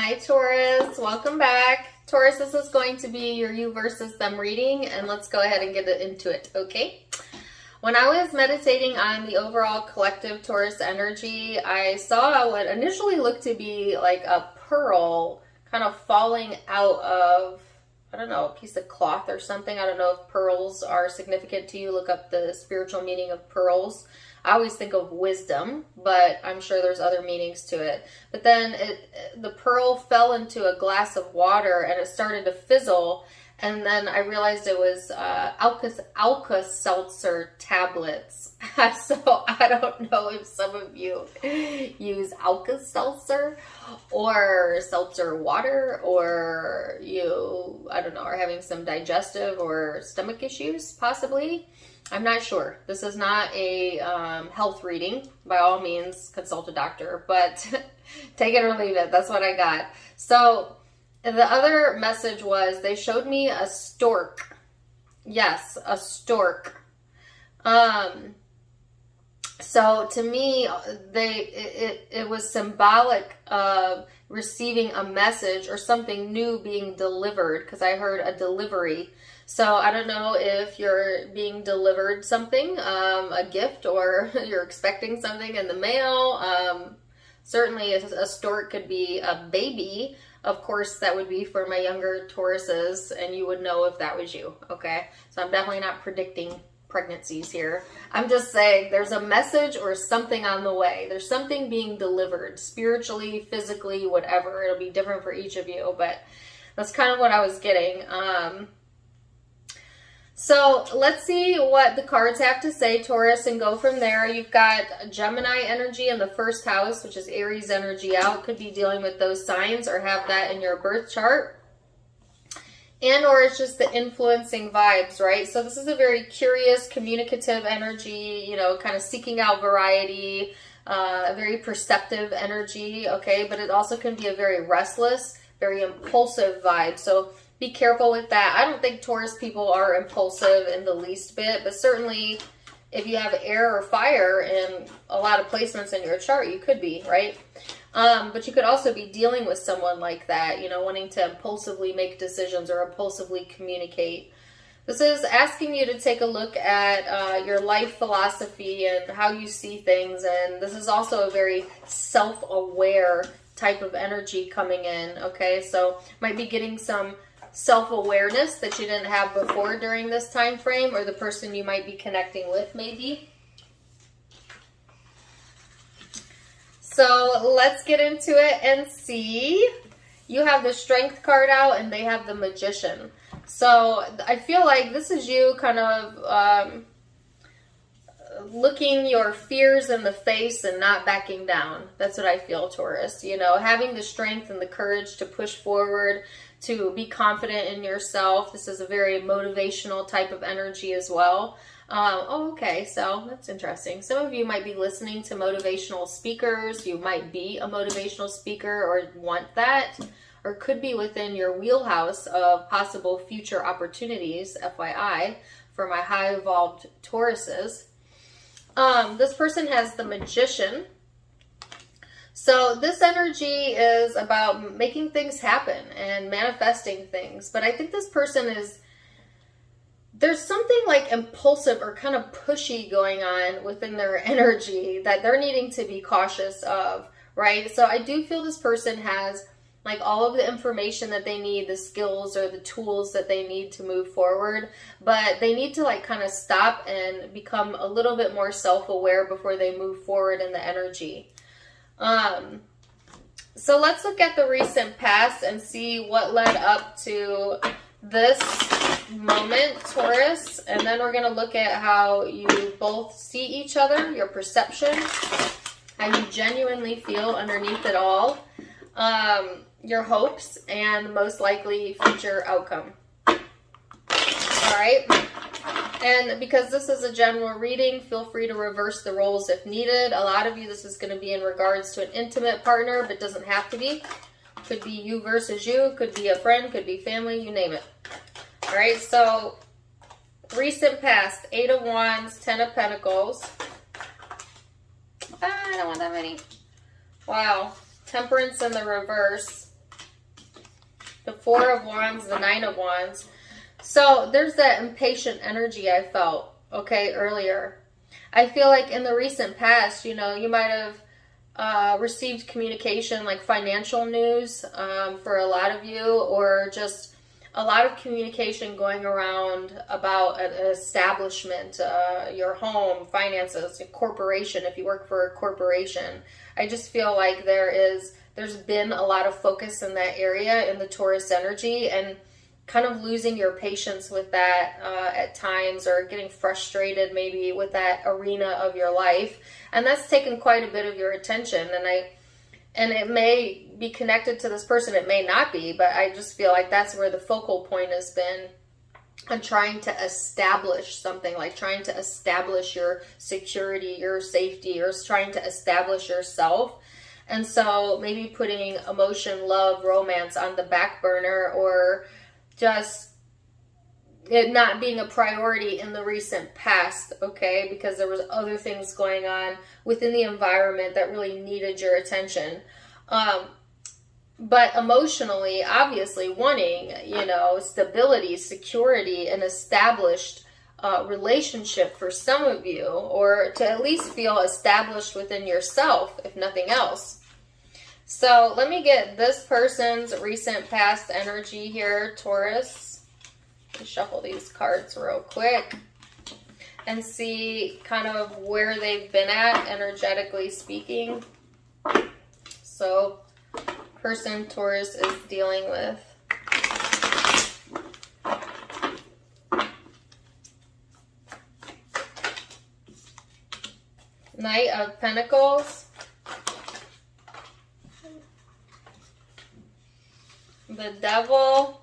Hi Taurus, welcome back. Taurus, this is going to be your you versus them reading, and let's go ahead and get into it, okay? When I was meditating on the overall collective Taurus energy, I saw what initially looked to be like a pearl kind of falling out of, I don't know, a piece of cloth or something. I don't know if pearls are significant to you. Look up the spiritual meaning of pearls. I always think of wisdom, but I'm sure there's other meanings to it. But then the pearl fell into a glass of water and it started to fizzle. And then I realized it was Alka-Seltzer tablets. So I don't know if some of you use Alka-Seltzer or seltzer water, or you, I don't know, are having some digestive or stomach issues, possibly. I'm not sure. This is not a health reading. By all means, consult a doctor, but take it or leave it. That's what I got. So the other message was they showed me a stork. Yes, a stork. So to me, it was symbolic of receiving a message or something new being delivered, because I heard a delivery. So I don't know if you're being delivered something, a gift, or you're expecting something in the mail. Certainly a stork could be a baby. Of course, that would be for my younger Tauruses, and you would know if that was you, okay? So I'm definitely not predicting pregnancies here. I'm just saying there's a message or something on the way. There's something being delivered, spiritually, physically, whatever. It'll be different for each of you, but that's kind of what I was getting. So let's see what the cards have to say, Taurus, and go from there. You've got Gemini energy in the first house, which is Aries energy out. Could be dealing with those signs or have that in your birth chart. And or it's just the influencing vibes, right? So this is a very curious, communicative energy, you know, kind of seeking out variety, a very perceptive energy, okay? But it also can be a very restless, very impulsive vibe. So be careful with that. I don't think Taurus people are impulsive in the least bit, but certainly if you have air or fire in a lot of placements in your chart, you could be, right? But you could also be dealing with someone like that, you know, wanting to impulsively make decisions or impulsively communicate. This is asking you to take a look at your life philosophy and how you see things. And this is also a very self-aware type of energy coming in, okay? So might be getting some self-awareness that you didn't have before during this time frame, or the person you might be connecting with maybe. So let's get into it and see. You have the Strength card out and they have the Magician. So I feel like this is you kind of looking your fears in the face and not backing down. That's what I feel, Taurus. You know, having the strength and the courage to push forward, to be confident in yourself. This is a very motivational type of energy as well. Okay, so that's interesting. Some of you might be listening to motivational speakers. You might be a motivational speaker or want that, or could be within your wheelhouse of possible future opportunities, FYI, for my high evolved Tauruses. This person has the Magician. So this energy is about making things happen and manifesting things. But I think this person there's something like impulsive or kind of pushy going on within their energy that they're needing to be cautious of, right? So I do feel this person has like all of the information that they need, the skills or the tools that they need to move forward, but they need to like kind of stop and become a little bit more self-aware before they move forward in the energy. So let's look at the recent past and see what led up to this moment, Taurus, and then we're going to look at how you both see each other, your perception, how you genuinely feel underneath it all, your hopes, and the most likely future outcome. All right. And because this is a general reading, feel free to reverse the roles if needed. A lot of you, this is going to be in regards to an intimate partner, but doesn't have to be. Could be you versus you, could be a friend, could be family, you name it. All right, so recent past, 8 of Wands, 10 of Pentacles. I don't want that many. Wow, Temperance in the reverse. The Four of Wands, the Nine of Wands. So there's that impatient energy I felt, okay, earlier. I feel like in the recent past, you know, you might have received communication like financial news for a lot of you, or just a lot of communication going around about an establishment, your home, finances, a corporation, if you work for a corporation. I just feel like there's been a lot of focus in that area in the Taurus energy, and kind of losing your patience with that at times, or getting frustrated maybe with that arena of your life. And that's taken quite a bit of your attention. And it may be connected to this person, it may not be, but I just feel like that's where the focal point has been on trying to establish something, like trying to establish your security, your safety, or trying to establish yourself. And so maybe putting emotion, love, romance on the back burner, or just it not being a priority in the recent past, okay? Because there was other things going on within the environment that really needed your attention. But emotionally, obviously wanting, you know, stability, security, an established relationship for some of you, or to at least feel established within yourself, if nothing else. So let me get this person's recent past energy here, Taurus. Shuffle these cards real quick and see kind of where they've been at, energetically speaking. So, person Taurus is dealing with. Knight of Pentacles. The Devil.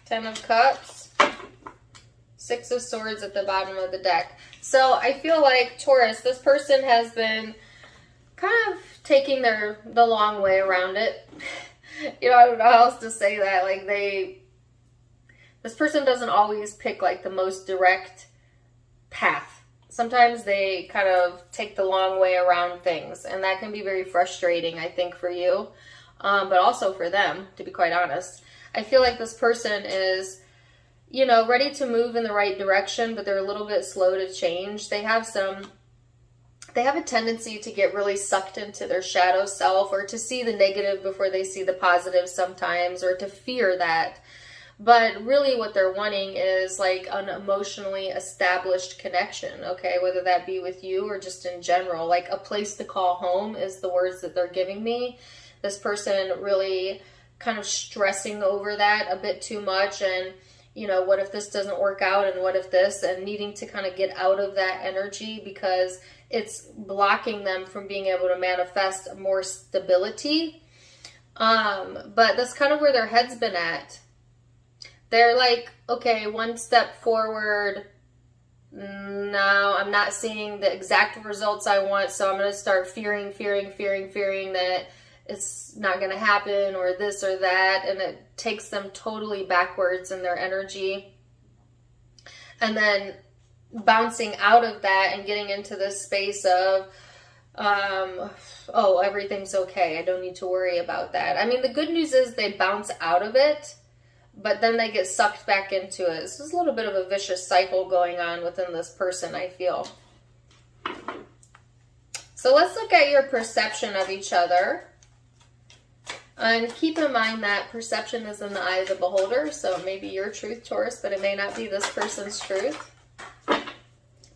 Ten of Cups. Six of Swords at the bottom of the deck. So I feel like, Taurus, this person has been kind of taking the long way around it. You know, I don't know how else to say that. Like this person doesn't always pick like the most direct path. Sometimes they kind of take the long way around things, and that can be very frustrating, I think, for you. But also for them, to be quite honest. I feel like this person is, you know, ready to move in the right direction, but they're a little bit slow to change. They have a tendency to get really sucked into their shadow self, or to see the negative before they see the positive sometimes, or to fear that. But really what they're wanting is like an emotionally established connection, okay? Whether that be with you or just in general, like a place to call home is the words that they're giving me. This person really kind of stressing over that a bit too much, and, you know, what if this doesn't work out, and what if this, and needing to kind of get out of that energy because it's blocking them from being able to manifest more stability. But that's kind of where their head's been at. They're like, okay, one step forward. No, I'm not seeing the exact results I want, so I'm going to start fearing that it's not going to happen, or this or that, and it takes them totally backwards in their energy. And then bouncing out of that and getting into this space of, oh, everything's okay. I don't need to worry about that. I mean, the good news is they bounce out of it, but then they get sucked back into it. This is a little bit of a vicious cycle going on within this person, I feel. So let's look at your perception of each other. And keep in mind that perception is in the eye of the beholder, so it may be your truth, Taurus, but it may not be this person's truth.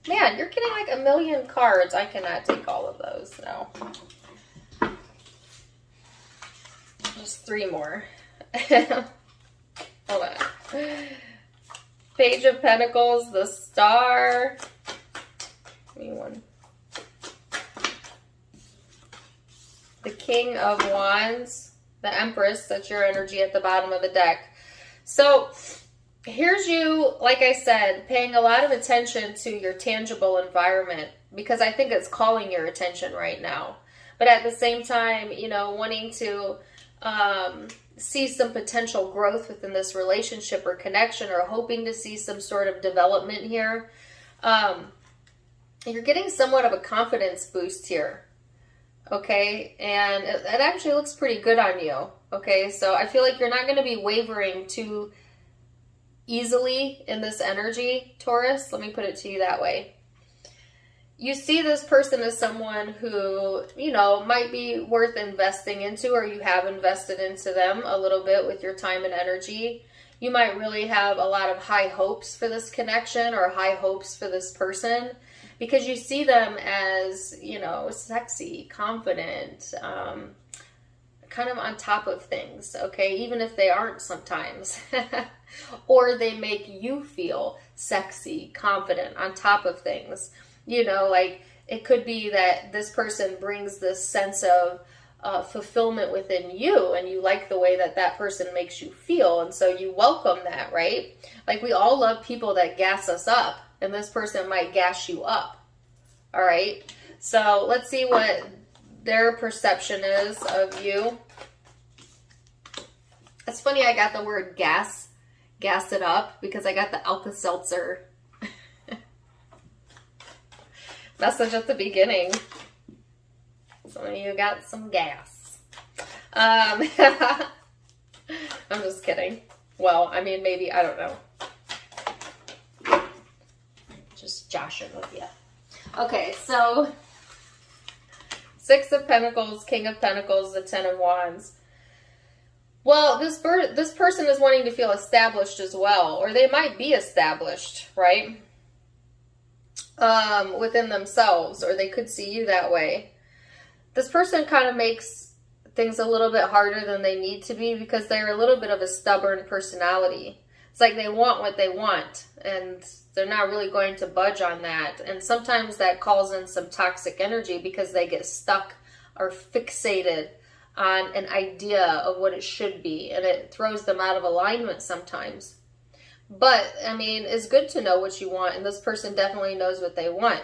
Man, you're getting like a million cards. I cannot take all of those, no. Just 3 more. Hold on. Page of Pentacles, the Star. Give me one. The King of Wands. The Empress, that's your energy at the bottom of the deck. So here's you, like I said, paying a lot of attention to your tangible environment, because I think it's calling your attention right now. But at the same time, you know, wanting to see some potential growth within this relationship or connection, or hoping to see some sort of development here. You're getting somewhat of a confidence boost here. Okay, and it actually looks pretty good on you. Okay, so I feel like you're not going to be wavering too easily in this energy, Taurus. Let me put it to you that way. You see this person as someone who, you know, might be worth investing into, or you have invested into them a little bit with your time and energy. You might really have a lot of high hopes for this connection or high hopes for this person because you see them as, you know, sexy, confident, kind of on top of things, okay, even if they aren't sometimes. Or they make you feel sexy, confident, on top of things. You know, like it could be that this person brings this sense of fulfillment within you, and you like the way that that person makes you feel, and so you welcome that, right? Like we all love people that gas us up, and this person might gas you up. All right, so let's see what their perception is of you. It's funny I got the word gas it up, because I got the Alka-Seltzer message at the beginning. Some of you got some gas. I'm just kidding. Well, I mean, maybe, I don't know. Just joshing with you. Okay, so Six of Pentacles, King of Pentacles, the Ten of Wands. Well, this person is wanting to feel established as well, or they might be established, right? Within themselves, or they could see you that way. This person kind of makes things a little bit harder than they need to be because they're a little bit of a stubborn personality. It's like they want what they want, and they're not really going to budge on that. And sometimes that calls in some toxic energy because they get stuck or fixated on an idea of what it should be, and it throws them out of alignment sometimes. But, I mean, it's good to know what you want, and this person definitely knows what they want.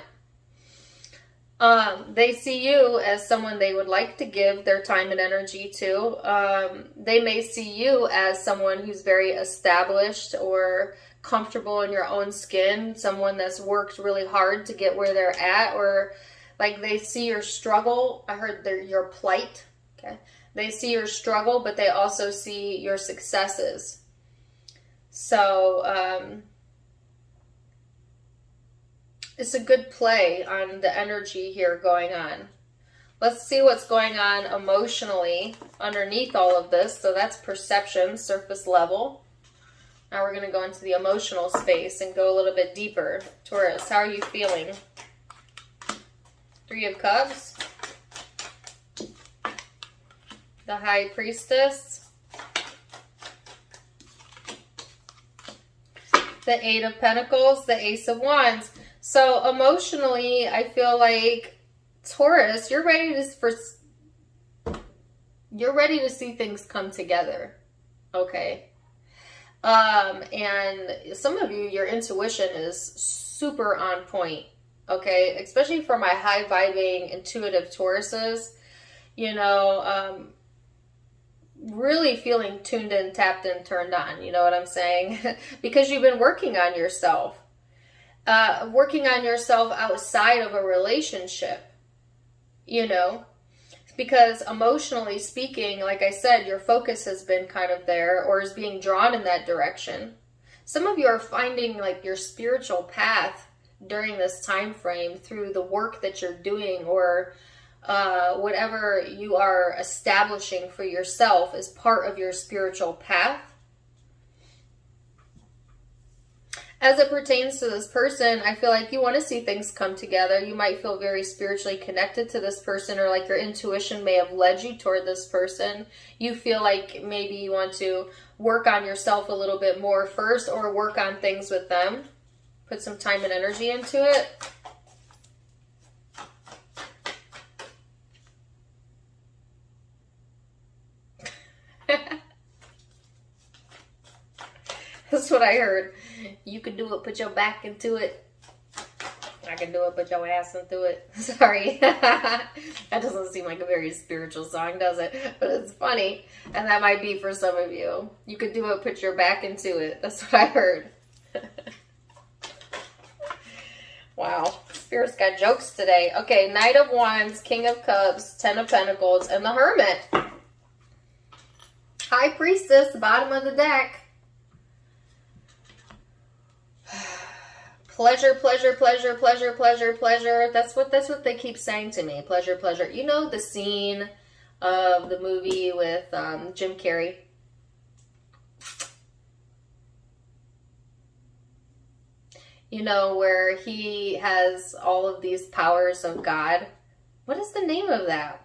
They see you as someone they would like to give their time and energy to. They may see you as someone who's very established or comfortable in your own skin, someone that's worked really hard to get where they're at, or like they see your struggle. I heard your plight. Okay, they see your struggle, but they also see your successes. So, it's a good play on the energy here going on. Let's see what's going on emotionally underneath all of this. So that's perception, surface level. Now we're going to go into the emotional space and go a little bit deeper. Taurus, how are you feeling? Three of Cups. The High Priestess. The Eight of Pentacles, the Ace of Wands. So emotionally, I feel like Taurus, you're ready to see things come together. Okay. And some of you, your intuition is super on point. Okay, especially for my high vibing, intuitive Tauruses. You know, really feeling tuned in, tapped in, turned on. You know what I'm saying? Because you've been working on yourself. Working on yourself outside of a relationship. You know? Because emotionally speaking, like I said, your focus has been kind of there or is being drawn in that direction. Some of you are finding like your spiritual path during this time frame through the work that you're doing, or whatever you are establishing for yourself as part of your spiritual path. As it pertains to this person, I feel like you want to see things come together. You might feel very spiritually connected to this person, or like your intuition may have led you toward this person. You feel like maybe you want to work on yourself a little bit more first, or work on things with them. Put some time and energy into it. That's what I heard. You can do it, put your back into it. I can do it, put your ass into it. Sorry. That doesn't seem like a very spiritual song, does it? But it's funny. And that might be for some of you. You could do it, put your back into it. That's what I heard. Wow. Spirit's got jokes today. Okay, Knight of Wands, King of Cups, Ten of Pentacles, and the Hermit. High Priestess, bottom of the deck. Pleasure, pleasure, pleasure, pleasure, pleasure, pleasure. That's what they keep saying to me. Pleasure, pleasure. You know the scene of the movie with Jim Carrey? You know, where he has all of these powers of God. What is the name of that?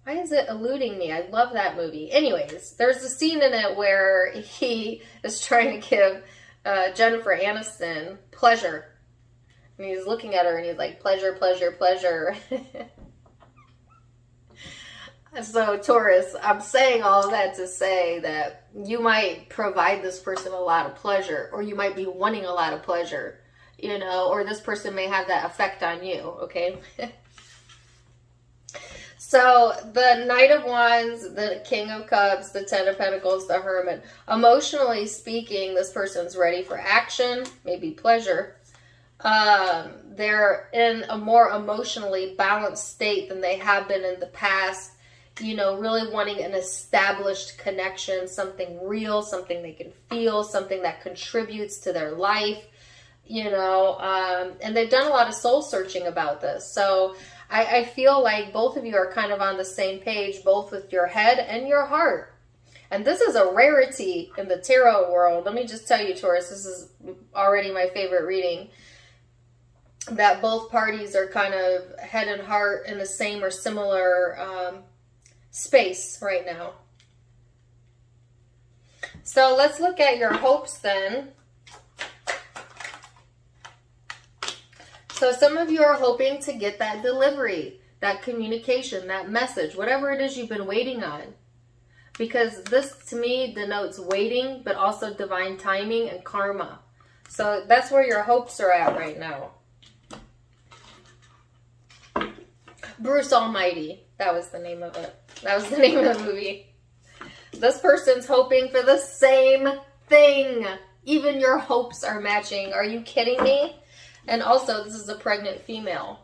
Why is it eluding me? I love that movie. Anyways, there's a scene in it where he is trying to give Jennifer Aniston pleasure. And he's looking at her and he's like, pleasure, pleasure, pleasure. So, Taurus, I'm saying all of that to say that you might provide this person a lot of pleasure, or you might be wanting a lot of pleasure, you know, or this person may have that effect on you, okay? So, the Knight of Wands, the King of Cups, the Ten of Pentacles, the Hermit. Emotionally speaking, this person's ready for action, maybe pleasure. They're in a more emotionally balanced state than they have been in the past. You know, really wanting an established connection, something real, something they can feel, something that contributes to their life, you know, and they've done a lot of soul searching about this. So I feel like both of you are kind of on the same page, both with your head and your heart. And this is a rarity in the tarot world. Let me just tell you, Taurus, this is already my favorite reading, that both parties are kind of head and heart in the same or similar space right now. So let's look at your hopes then. So some of you are hoping to get that delivery, that communication, that message, whatever it is you've been waiting on. Because this to me denotes waiting, but also divine timing and karma. So that's where your hopes are at right now. Bruce Almighty. That was the name of it. That was the name of the movie. This person's hoping for the same thing. Even your hopes are matching. Are you kidding me? And also, this is a pregnant female.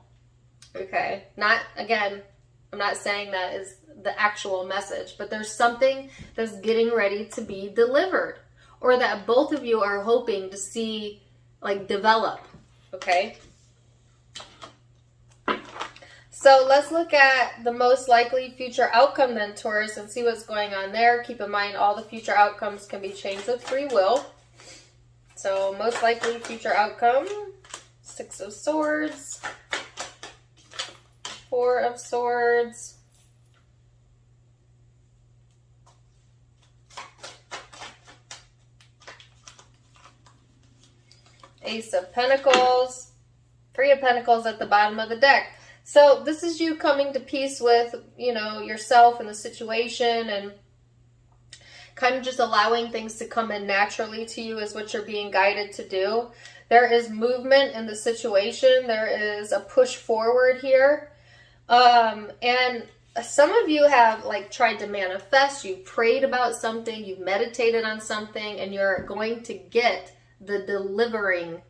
Okay. Not, again, I'm not saying that is the actual message, but there's something that's getting ready to be delivered. Or that both of you are hoping to see, like, develop. Okay? So let's look at the most likely future outcome then, Taurus, and see what's going on there. Keep in mind, all the future outcomes can be changed with free will. So most likely future outcome, Six of Swords, Four of Swords, Ace of Pentacles, Three of Pentacles at the bottom of the deck. So this is you coming to peace with, you know, yourself and the situation, and kind of just allowing things to come in naturally to you is what you're being guided to do. There is movement in the situation. There is a push forward here. And some of you have like tried to manifest. You've prayed about something. You've meditated on something, and you're going to get the delivering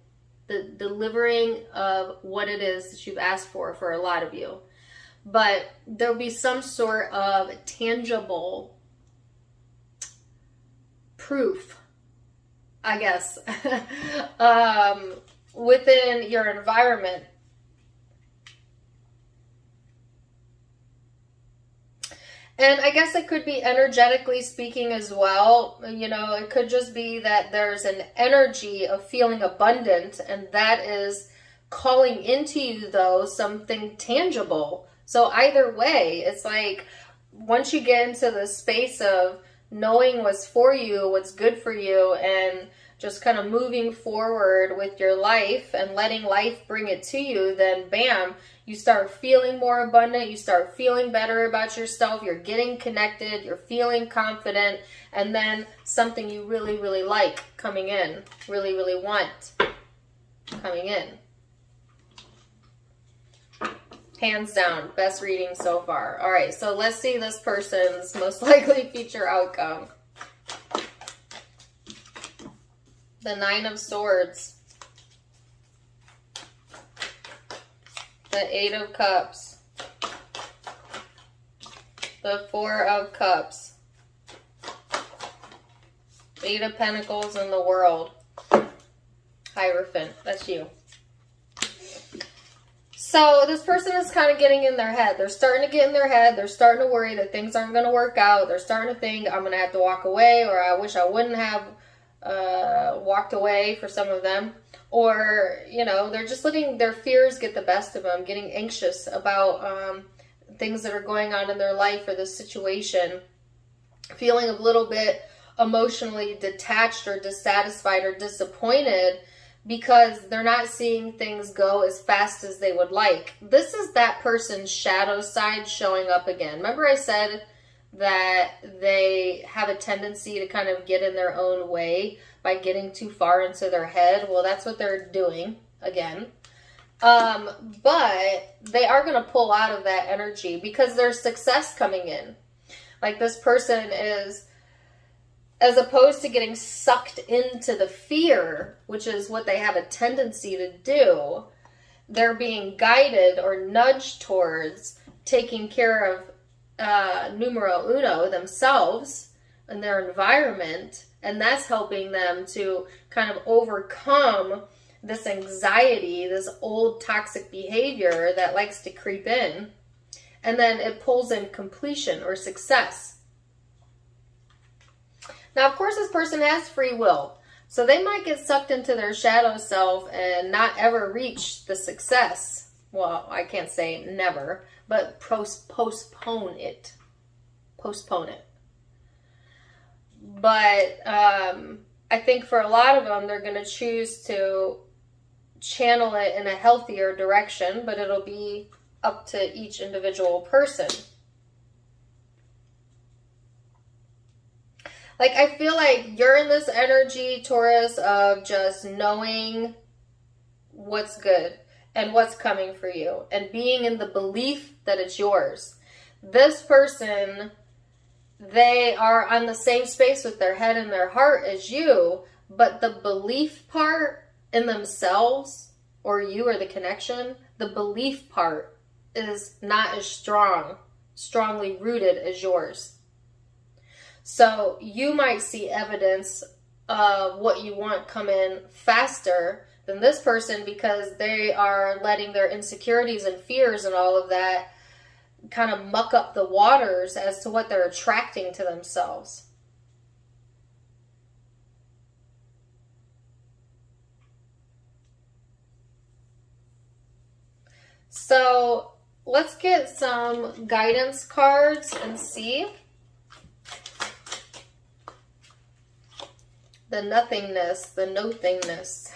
of what it is that you've asked for a lot of you. But there'll be some sort of tangible proof, I guess, within your environment. And I guess it could be energetically speaking as well. You know, it could just be that there's an energy of feeling abundant, and that is calling into you, though, something tangible. So either way, it's like once you get into the space of knowing what's for you, what's good for you, and just kind of moving forward with your life and letting life bring it to you, then bam, you start feeling more abundant, you start feeling better about yourself, you're getting connected, you're feeling confident, and then something you really, really like coming in, really, really want coming in. Hands down, best reading so far. All right, so let's see this person's most likely future outcome. The Nine of Swords. The Eight of Cups. The Four of Cups. Eight of Pentacles in the World. Hierophant. That's you. So this person is kind of getting in their head. They're starting to get in their head. They're starting to worry that things aren't going to work out. They're starting to think, I'm going to have to walk away, or I wish I wouldn't have walked away for some of them. Or, you know, they're just letting their fears get the best of them, getting anxious about things that are going on in their life or the situation, feeling a little bit emotionally detached or dissatisfied or disappointed because they're not seeing things go as fast as they would like. This is that person's shadow side showing up again. Remember I said that they have a tendency to kind of get in their own way by getting too far into their head? Well, that's what they're doing again. But they are going to pull out of that energy because there's success coming in. Like this person is, as opposed to getting sucked into the fear, which is what they have a tendency to do, they're being guided or nudged towards taking care of numero uno, themselves and their environment. And that's helping them to kind of overcome this anxiety, this old toxic behavior that likes to creep in. And then it pulls in completion or success. Now, of course, this person has free will. So they might get sucked into their shadow self and not ever reach the success. Well, I can't say never, but postpone it. Postpone it. But I think for a lot of them, they're going to choose to channel it in a healthier direction, but it'll be up to each individual person. Like, I feel like you're in this energy, Taurus, of just knowing what's good and what's coming for you and being in the belief that it's yours. This person, they are on the same space with their head and their heart as you, but the belief part in themselves, or you or the connection, the belief part is not as strongly rooted as yours. So you might see evidence of what you want come in faster than this person because they are letting their insecurities and fears and all of that kind of muck up the waters as to what they're attracting to themselves. So let's get some guidance cards and see. The nothingness, the no-thingness.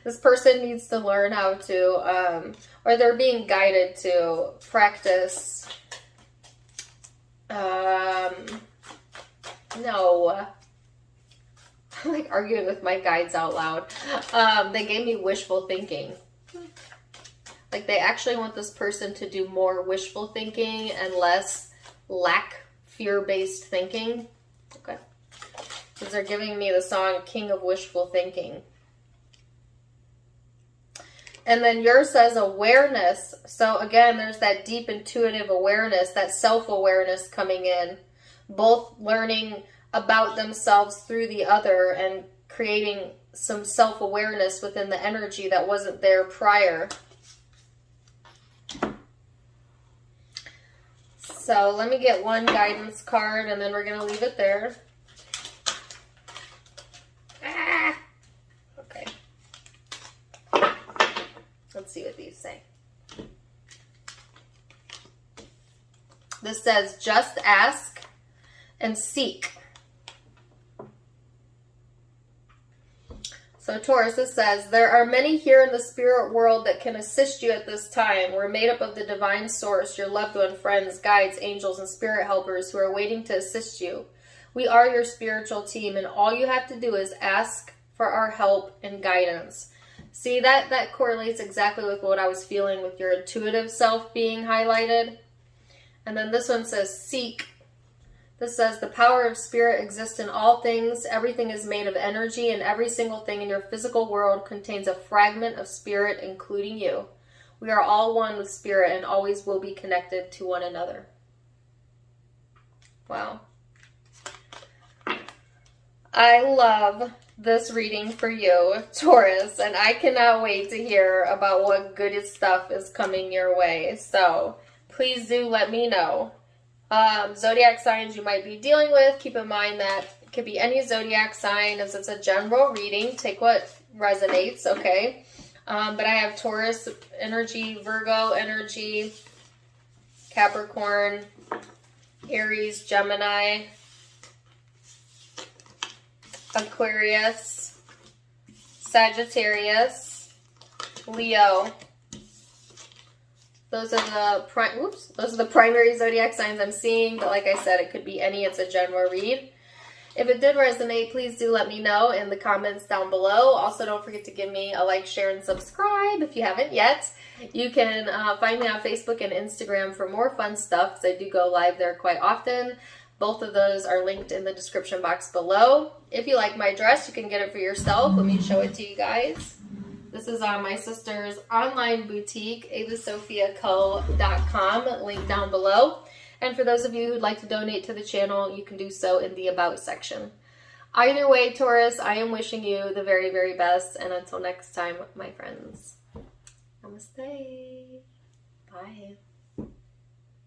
This person needs to learn how to, or they're being guided to practice. No. I'm like arguing with my guides out loud. They gave me wishful thinking. Like they actually want this person to do more wishful thinking and less fear-based thinking. Okay. Because they're giving me the song King of Wishful Thinking. And then yours says awareness. So again, there's that deep intuitive awareness, that self-awareness coming in. Both learning about themselves through the other and creating some self-awareness within the energy that wasn't there prior. So let me get one guidance card and then we're going to leave it there. Okay. Let's see what these say. This says, just ask and seek. So Taurus, this says, there are many here in the spirit world that can assist you at this time. We're made up of the divine source, your loved one, friends, guides, angels, and spirit helpers who are waiting to assist you. We are your spiritual team, and all you have to do is ask for our help and guidance. See, that correlates exactly with what I was feeling with your intuitive self being highlighted. And then this one says, seek. This says, the power of spirit exists in all things. Everything is made of energy, and every single thing in your physical world contains a fragment of spirit, including you. We are all one with spirit and always will be connected to one another. Wow. I love this reading for you, Taurus, and I cannot wait to hear about what good stuff is coming your way. So please do let me know. Zodiac signs you might be dealing with. Keep in mind that it could be any zodiac sign, as it's a general reading. Take what resonates, okay? But I have Taurus energy, Virgo energy, Capricorn, Aries, Gemini, Aquarius, Sagittarius, Leo. Those are the primary zodiac signs I'm seeing, but like I said, it could be any. It's a general read. If it did resonate, please do let me know in the comments down below. Also, don't forget to give me a like, share, and subscribe if you haven't yet. You can find me on Facebook and Instagram for more fun stuff, because I do go live there quite often. Both of those are linked in the description box below. If you like my dress, you can get it for yourself. Let me show it to you guys. This is on my sister's online boutique, avasophiaco.com, link down below. And for those of you who'd like to donate to the channel, you can do so in the About section. Either way, Taurus, I am wishing you the very, very best. And until next time, my friends, namaste. Bye.